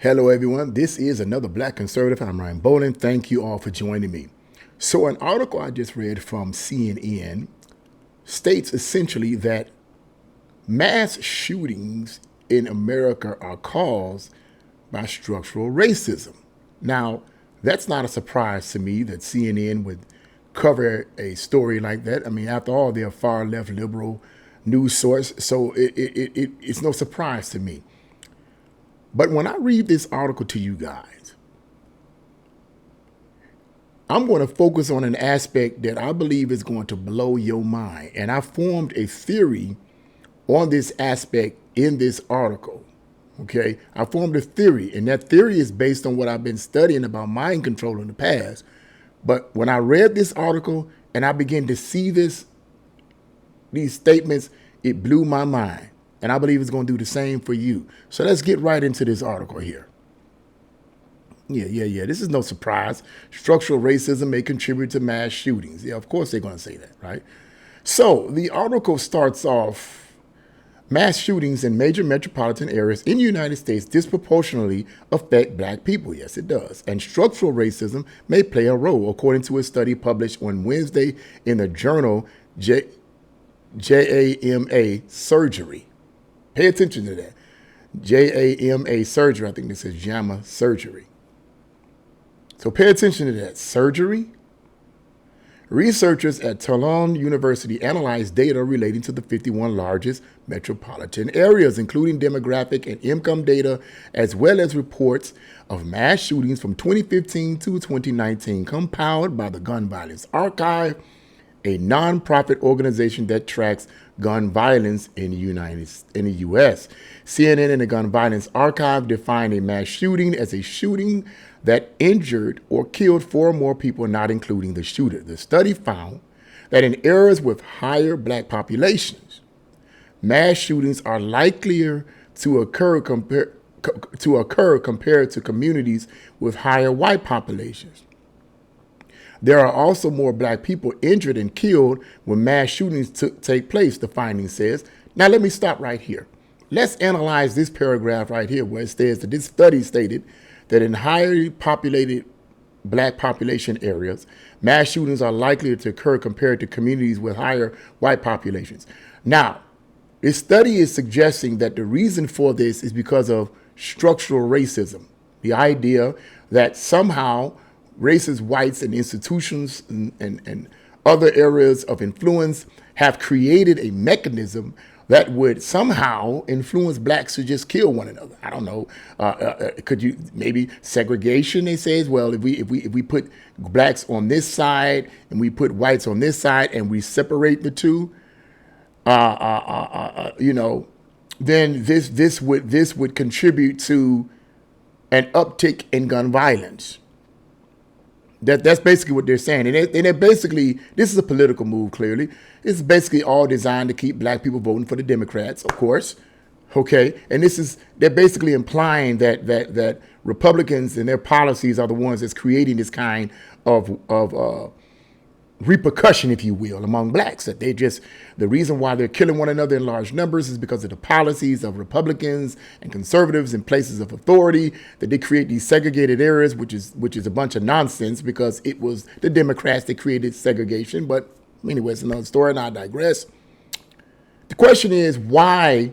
Hello, everyone. This is another Black Conservative. I'm Ryan Bolin. Thank you all for joining me. So, an article I just read from CNN states essentially that mass shootings in America are caused by structural racism. Now, that's not a surprise to me that CNN would cover a story like that. I mean, after all, they're a far left liberal news source, so it's no surprise to me. But when I read this article to you guys, I'm going to focus on an aspect that I believe is going to blow your mind. And I formed a theory on this aspect in this article. Okay, I formed a theory, and that theory is based on what I've been studying about mind control in the past. But when I read this article and I began to see these statements, it blew my mind. And I believe it's going to do the same for you. So let's get right into this article here. Yeah. This is no surprise. Structural racism may contribute to mass shootings. Yeah, of course they're going to say that, right? So the article starts off, mass shootings in major metropolitan areas in the United States disproportionately affect Black people. Yes, it does. And structural racism may play a role, according to a study published on Wednesday in the journal JAMA Surgery. Pay attention to that. JAMA Surgery. I think this is JAMA Surgery. So pay attention to that. Surgery. Researchers at Tulane University analyzed data relating to the 51 largest metropolitan areas, including demographic and income data, as well as reports of mass shootings from 2015 to 2019, compiled by the Gun Violence Archive, a nonprofit organization that tracks gun violence in the U.S. CNN and the Gun Violence Archive define a mass shooting as a shooting that injured or killed four or more people, not including the shooter. The study found that in areas with higher Black populations, mass shootings are likelier to occur compared to communities with higher white populations. There are also more Black people injured and killed when mass shootings take place, the finding says. Now, let me stop right here. Let's analyze this paragraph right here where it says that this study stated that in highly populated Black population areas, mass shootings are likelier to occur compared to communities with higher white populations. Now, this study is suggesting that the reason for this is because of structural racism, the idea that somehow racist whites and institutions and other areas of influence have created a mechanism that would somehow influence Blacks to just kill one another. I don't know. Could you maybe segregation? They say as well. If we put Blacks on this side and we put whites on this side and we separate the two, then this would contribute to an uptick in gun violence. That's basically what they're saying. And they're basically, this is a political move, clearly. It's basically all designed to keep Black people voting for the Democrats, of course. Okay? And they're basically implying that Republicans and their policies are the ones that's creating this kind of repercussion, if you will, among Blacks. That the reason why they're killing one another in large numbers is because of the policies of Republicans and conservatives in places of authority, that they create these segregated areas, which is a bunch of nonsense because it was the Democrats that created segregation. But anyway, it's another story and I digress. The question is, why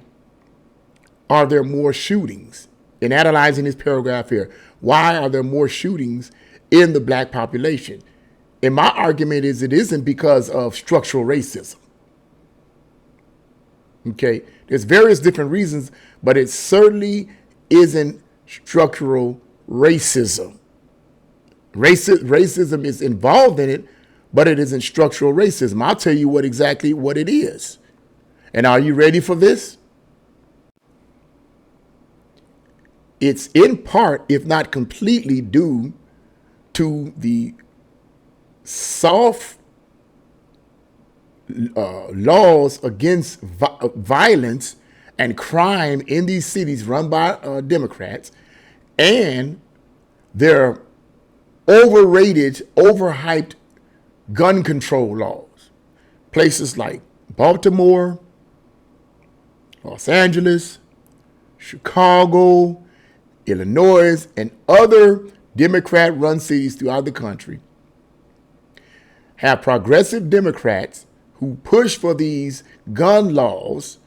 are there more shootings? In analyzing this paragraph here, why are there more shootings in the Black population? And my argument is it isn't because of structural racism. Okay, there's various different reasons, but it certainly isn't structural racism. Racism is involved in it, but it isn't structural racism. I'll tell you exactly what it is. And are you ready for this? It's in part, if not completely, due to the soft laws against violence and crime in these cities run by Democrats, and their overrated, overhyped gun control laws. Places like Baltimore, Los Angeles, Chicago, Illinois, and other Democrat-run cities throughout the country have progressive Democrats who push for these gun laws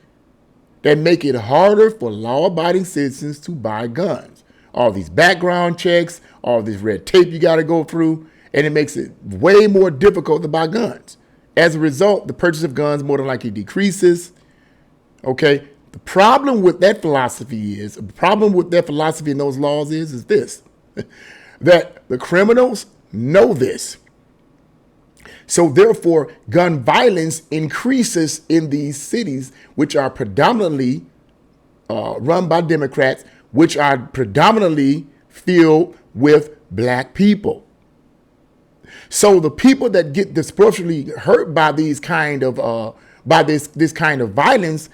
that make it harder for law-abiding citizens to buy guns. All these background checks, all this red tape you got to go through, and it makes it way more difficult to buy guns. As a result, the purchase of guns more than likely decreases. Okay, the problem with that philosophy in those laws is this, that the criminals know this. So therefore, gun violence increases in these cities, which are predominantly run by Democrats, which are predominantly filled with black people. So the people that get disproportionately hurt by these kind of this kind of violence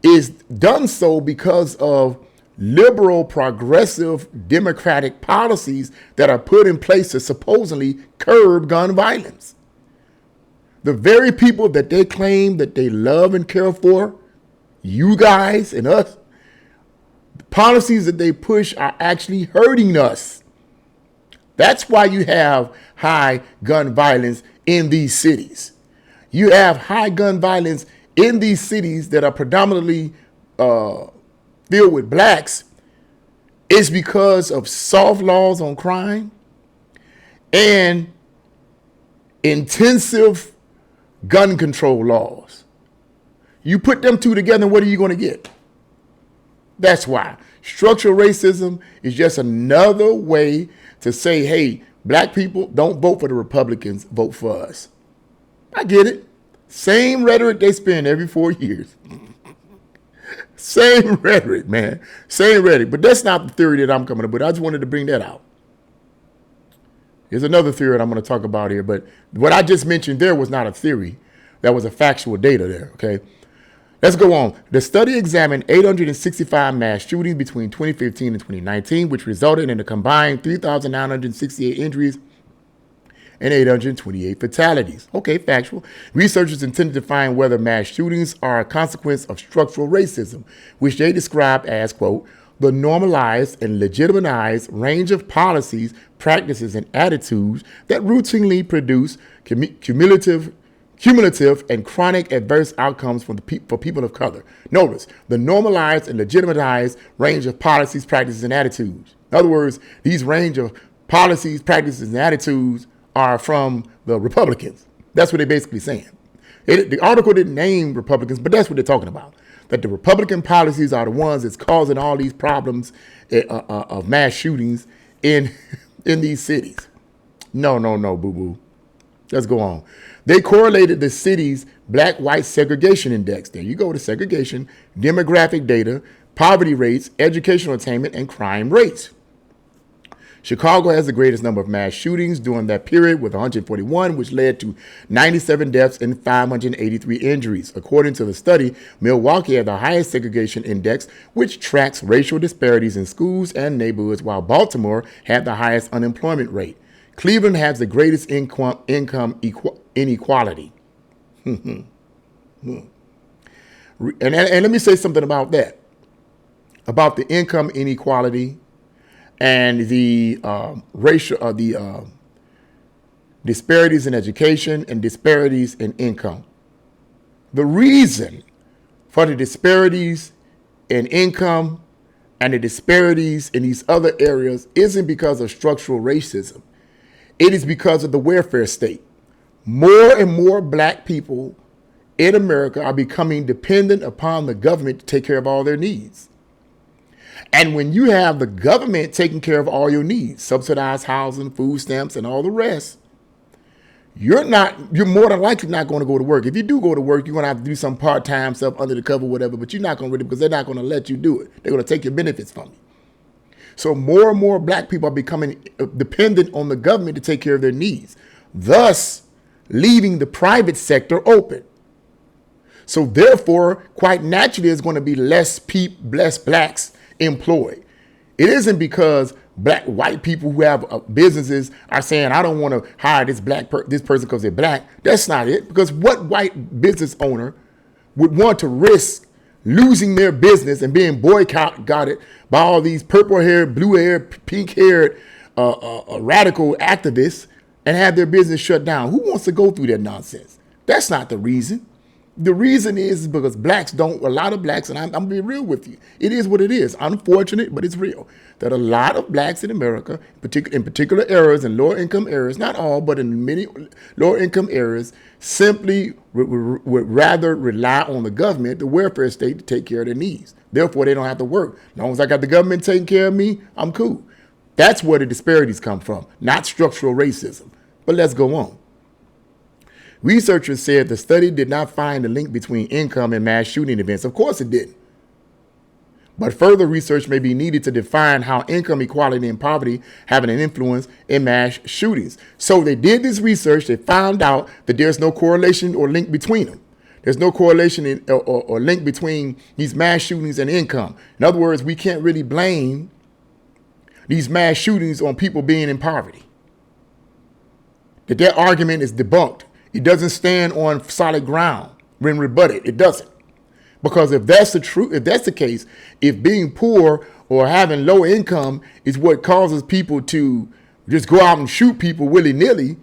is done so because of liberal, progressive, democratic policies that are put in place to supposedly curb gun violence. The very people that they claim that they love and care for, you guys and us, the policies that they push are actually hurting us. That's why you have high gun violence in these cities. You have high gun violence in these cities that are predominantly filled with blacks. It's because of soft laws on crime and intensive gun control laws. You put them two together, what are you going to get? That's why. Structural racism is just another way to say, hey, black people, don't vote for the Republicans, vote for us. I get it. Same rhetoric they spend every 4 years. Same rhetoric, man. Same rhetoric. But that's not the theory that I'm coming up with. I just wanted to bring that out. There's another theory that I'm going to talk about here, but what I just mentioned there was not a theory. That was a factual data there, okay? Let's go on. The study examined 865 mass shootings between 2015 and 2019, which resulted in a combined 3,968 injuries and 828 fatalities. Okay, factual. Researchers intended to find whether mass shootings are a consequence of structural racism, which they described as, quote, the normalized and legitimized range of policies, practices, and attitudes that routinely produce cumulative and chronic adverse outcomes for people of color. Notice, the normalized and legitimized range of policies, practices, and attitudes. In other words, these range of policies, practices, and attitudes are from the Republicans. That's what they're basically saying. The article didn't name Republicans, but that's what they're talking about. That the Republican policies are the ones that's causing all these problems of mass shootings in these cities. No, boo-boo. Let's go on. They correlated the city's black-white segregation index. There you go, to segregation, demographic data, poverty rates, educational attainment, and crime rates. Chicago has the greatest number of mass shootings during that period with 141, which led to 97 deaths and 583 injuries. According to the study, Milwaukee had the highest segregation index, which tracks racial disparities in schools and neighborhoods, while Baltimore had the highest unemployment rate. Cleveland has the greatest income inequality. And let me say something about that, about the income inequality and the disparities in education and disparities in income. The reason for the disparities in income and the disparities in these other areas isn't because of structural racism. It is because of the welfare state. More and more black people in America are becoming dependent upon the government to take care of all their needs. And when you have the government taking care of all your needs, subsidized housing, food stamps, and all the rest, you're more than likely not going to go to work. If you do go to work, you're going to have to do some part-time stuff under the cover, whatever, but you're not going to really, because they're not going to let you do it. They're going to take your benefits from you. So more and more black people are becoming dependent on the government to take care of their needs, thus leaving the private sector open. So therefore, quite naturally, there's going to be less blacks employed. It isn't because white people who have businesses are saying, I don't want to hire this person because they're black. That's not it. Because what white business owner would want to risk losing their business and being boycotted by all these purple-haired, blue-haired, pink-haired radical activists and have their business shut down. Who wants to go through that nonsense? That's not the reason. The reason is because a lot of blacks, and I'm being real with you. It is what it is. Unfortunate, but it's real. That a lot of blacks in America, in particular areas and lower income areas, not all, but in many lower income areas, simply would rather rely on the government, the welfare state, to take care of their needs. Therefore, they don't have to work. As long as I got the government taking care of me, I'm cool. That's where the disparities come from, not structural racism. But let's go on. Researchers said the study did not find a link between income and mass shooting events. Of course it didn't. But further research may be needed to define how income inequality and poverty have an influence in mass shootings. So they did this research. They found out that there's no correlation or link between them. There's no correlation or link between these mass shootings and income. In other words, we can't really blame these mass shootings on people being in poverty. That argument is debunked. It doesn't stand on solid ground when rebutted. It doesn't. Because if that's the case, if being poor or having low income is what causes people to just go out and shoot people willy-nilly,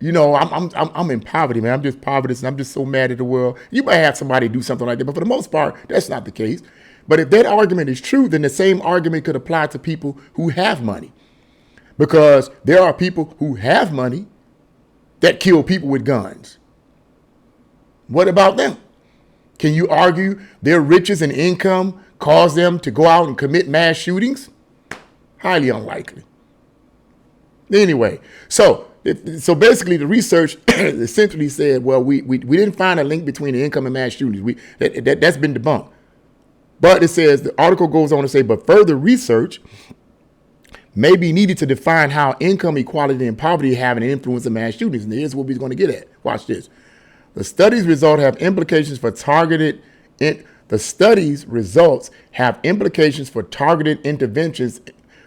I'm in poverty, man. I'm just poverty, and I'm just so mad at the world. You might have somebody do something like that, but for the most part, that's not the case. But if that argument is true, then the same argument could apply to people who have money. Because there are people who have money that kill people with guns. What about them? Can you argue their riches and income cause them to go out and commit mass shootings? Highly unlikely. Anyway, so basically the research essentially said, well, we didn't find a link between the income and mass shootings. That's been debunked. But it says, the article goes on to say, but further research may be needed to define how income equality and poverty have an influence in mass shootings. And here's what we're going to get at. Watch this. The study's results have implications for targeted interventions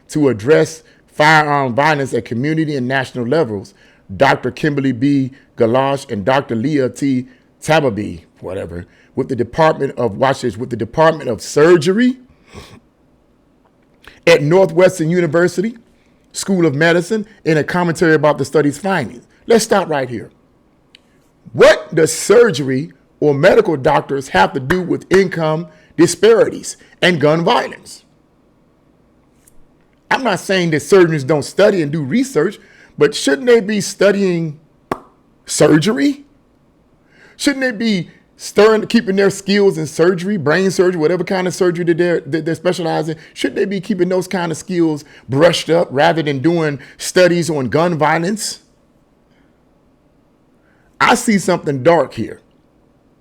to address firearm violence at community and national levels. Dr. Kimberly B. Galosh and Dr. Leah T. Tababi, with the Department of Surgery at Northwestern University School of Medicine in a commentary about the study's findings. Let's stop right here. What does surgery or medical doctors have to do with income disparities and gun violence? I'm not saying that surgeons don't study and do research, but shouldn't they be studying surgery? Shouldn't they be keeping their skills in surgery, brain surgery, whatever kind of surgery that they're specializing? Shouldn't they be keeping those kind of skills brushed up rather than doing studies on gun violence? I see something dark here.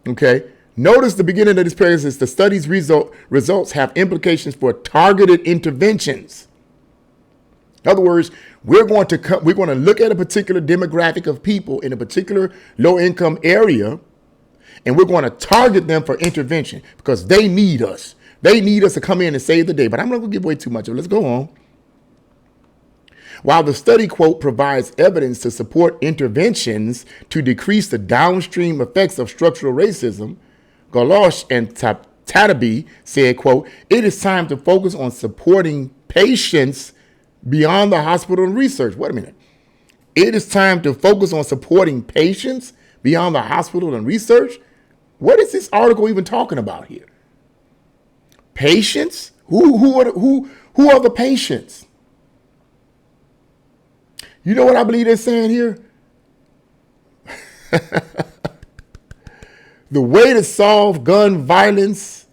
Okay. Notice the beginning of this paragraph says the study's results have implications for targeted interventions. In other words, we're going to look at a particular demographic of people in a particular low income area, and we're going to target them for intervention because they need us. They need us to come in and save the day. But I'm not going to give away too much of it. Let's go on. While the study, quote, provides evidence to support interventions to decrease the downstream effects of structural racism, Galosh and Tababi said, quote, it is time to focus on supporting patients beyond the hospital and research. Wait a minute. It is time to focus on supporting patients beyond the hospital and research? What is this article even talking about here? Patients? Who are the patients? You know what I believe they're saying here? The way to solve gun violence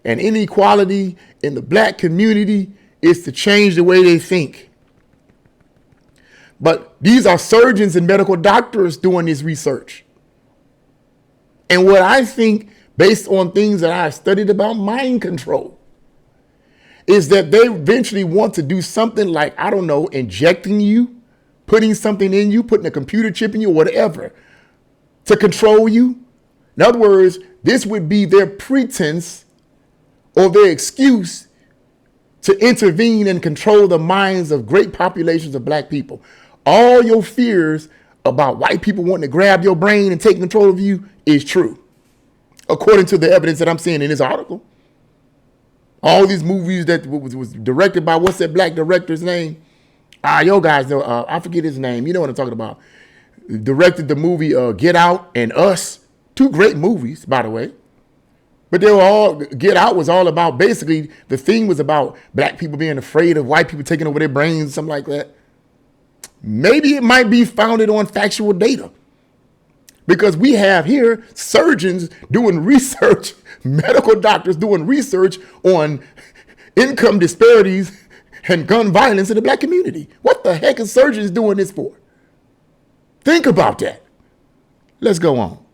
and inequality in the black community is to change the way they think. But these are surgeons and medical doctors doing this research. And what I think, based on things that I've studied about mind control, is that they eventually want to do something like, I don't know, injecting you, putting something in you, putting a computer chip in you, whatever, to control you. In other words, this would be their pretense or their excuse to intervene and control the minds of great populations of black people. All your fears about white people wanting to grab your brain and take control of you is true. according to the evidence that I'm seeing in this article. All these movies that was directed by, what's that black director's name? Yo guys know, I forget his name. You know what I'm talking about. Directed the movie Get Out and Us. Two great movies, by the way. But they were all, Get Out was all about, basically, the theme was about black people being afraid of white people taking over their brains, something like that. Maybe it might be founded on factual data. Because we have here surgeons doing research, medical doctors doing research on income disparities and gun violence in the black community. What the heck is surgeons doing this for? Think about that. Let's go on.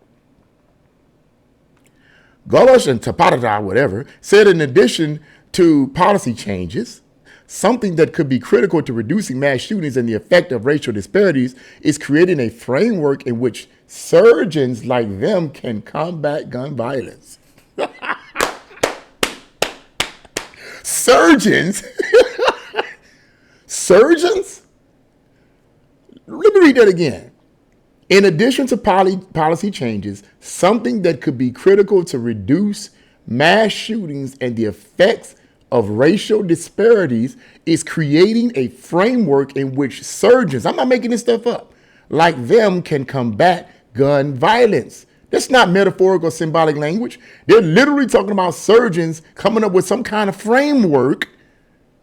Golosh and Taparada, whatever, said in addition to policy changes, something that could be critical to reducing mass shootings and the effect of racial disparities is creating a framework in which surgeons like them can combat gun violence. Surgeons? Surgeons? Let me read that again. In addition to policy changes, something that could be critical to reduce mass shootings and the effects of racial disparities is creating a framework in which surgeons, I'm not making this stuff up, like them can combat gun violence. That's not metaphorical, symbolic language. They're literally talking about surgeons coming up with some kind of framework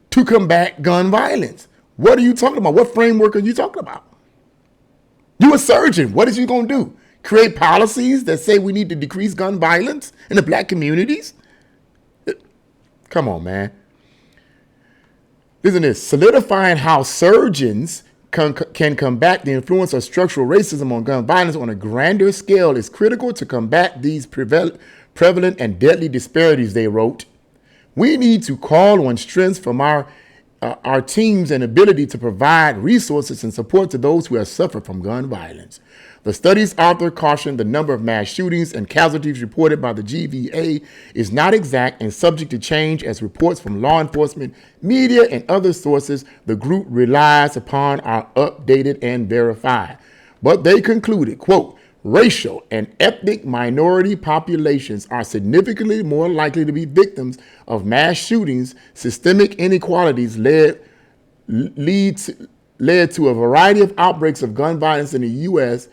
to combat gun violence. What are you talking about? What framework are you talking about? You a surgeon. What is you going to do? Create policies that say we need to decrease gun violence in the black communities? Come on, man. Listen to this. Solidifying how surgeons can combat the influence of structural racism on gun violence on a grander scale is critical to combat these prevalent and deadly disparities, they wrote. We need to call on strengths from our teams and ability to provide resources and support to those who have suffered from gun violence. The study's author cautioned the number of mass shootings and casualties reported by the GVA is not exact and subject to change as reports from law enforcement, media, and other sources the group relies upon are updated and verified. But they concluded, quote, racial and ethnic minority populations are significantly more likely to be victims of mass shootings. Systemic inequalities led to a variety of outbreaks of gun violence in the U.S.,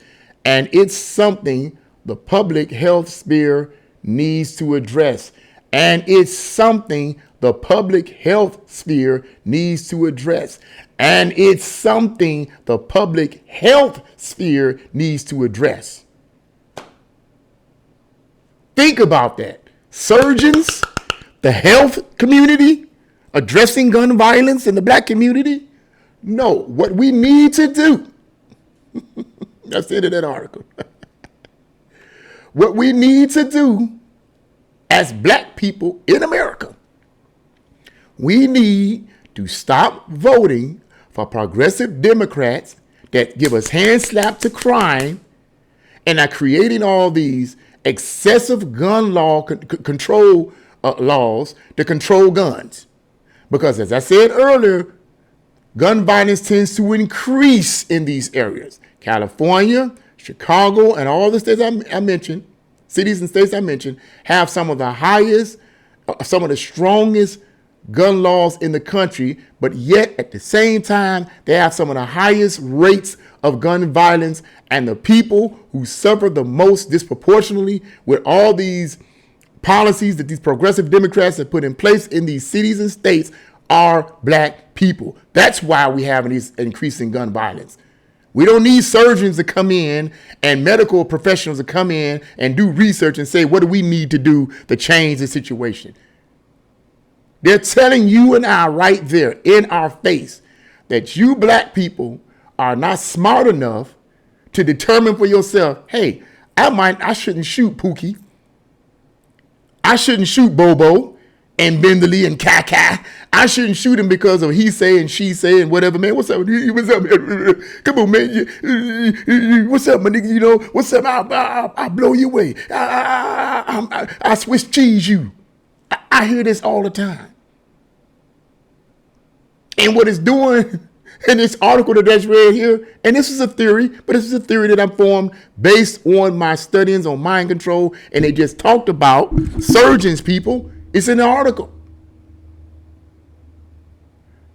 and it's something the public health sphere needs to address. And it's something the public health sphere needs to address. And it's something the public health sphere needs to address. Think about that. Surgeons, the health community, addressing gun violence in the black community. No, what we need to do, that's the end of that article. What we need to do as black people in America, we need to stop voting for progressive Democrats that give us hand slap to crime and are creating all these excessive gun law control laws to control guns. Because as I said earlier, gun violence tends to increase in these areas. California, Chicago, and all the states I mentioned, cities and states I mentioned, have some of the highest, some of the strongest gun laws in the country, but yet at the same time, they have some of the highest rates of gun violence, and the people who suffer the most disproportionately with all these policies that these progressive Democrats have put in place in these cities and states are black people. That's why we have these increasing gun violence. We don't need surgeons to come in and medical professionals to come in and do research and say, what do we need to do to change the situation? They're telling you and I right there in our face that you black people are not smart enough to determine for yourself, hey, I shouldn't shoot Pookie. I shouldn't shoot Bobo and Bendley and Kaka. I shouldn't shoot him because of he say and she say and whatever, man. What's up? What's up? Come on, man. What's up, my nigga? You know, what's up? I'll blow you away. I Swiss cheese you. I hear this all the time. And what it's doing in this article that's read here, and this is a theory, but this is a theory that I formed based on my studies on mind control, and they just talked about surgeons, people. It's in the article.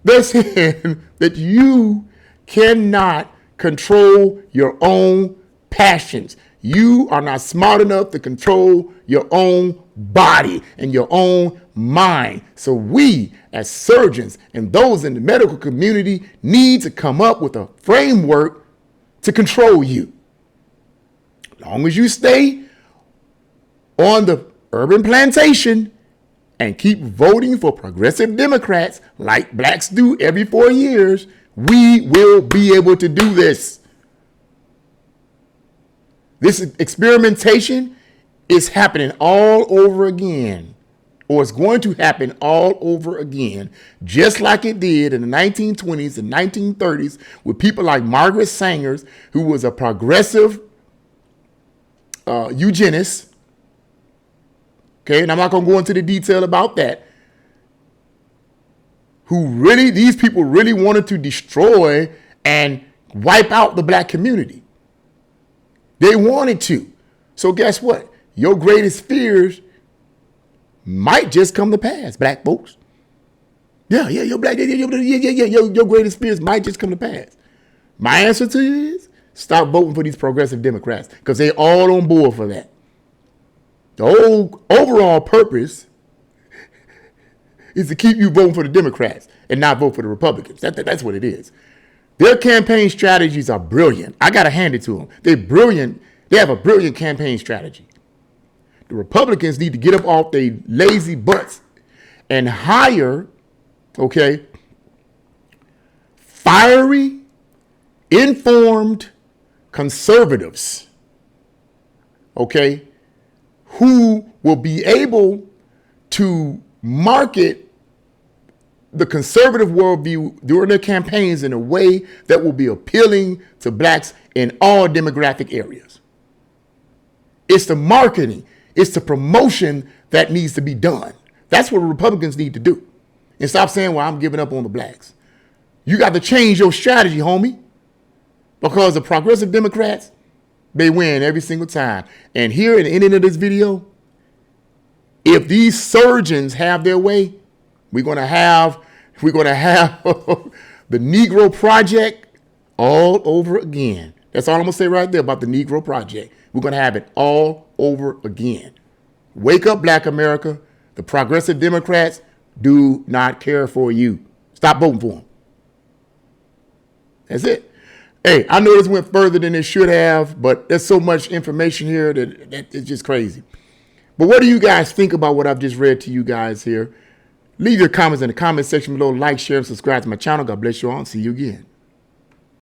They're saying that you cannot control your own passions. You are not smart enough to control your own body and your own mind. So we, as surgeons and those in the medical community, need to come up with a framework to control you. As long as you stay on the urban plantation and keep voting for progressive Democrats like blacks do every 4 years, we will be able to do this. This experimentation is happening all over again, or it's going to happen all over again, just like it did in the 1920s and 1930s with people like Margaret Sanger, who was a progressive eugenist. Okay, and I'm not going to go into the detail about that. These people really wanted to destroy and wipe out the black community. They wanted to. So guess what? Your greatest fears might just come to pass, black folks. Your greatest fears might just come to pass. My answer to you is stop voting for these progressive Democrats because they're all on board for that. The whole overall purpose is to keep you voting for the Democrats and not vote for the Republicans. That's what it is. Their campaign strategies are brilliant. I got to hand it to them. They're brilliant. They have a brilliant campaign strategy. The Republicans need to get up off their lazy butts and hire, fiery, informed conservatives, who will be able to market the conservative worldview during their campaigns in a way that will be appealing to blacks in all demographic areas. It's the marketing, it's the promotion that needs to be done. That's what Republicans need to do. And stop saying, well, I'm giving up on the blacks. You got to change your strategy, homie. Because the progressive Democrats, they win every single time. And here in the ending of this video, if these surgeons have their way, we're going to have the Negro Project all over again. That's all I'm going to say right there about the Negro Project. We're going to have it all over again. Wake up, black America. The progressive Democrats do not care for you. Stop voting for them. That's it. Hey, I know this went further than it should have, but there's so much information here that it's just crazy. But what do you guys think about what I've just read to you guys here? Leave your comments in the comment section below. Like, share, and subscribe to my channel. God bless you all and see you again.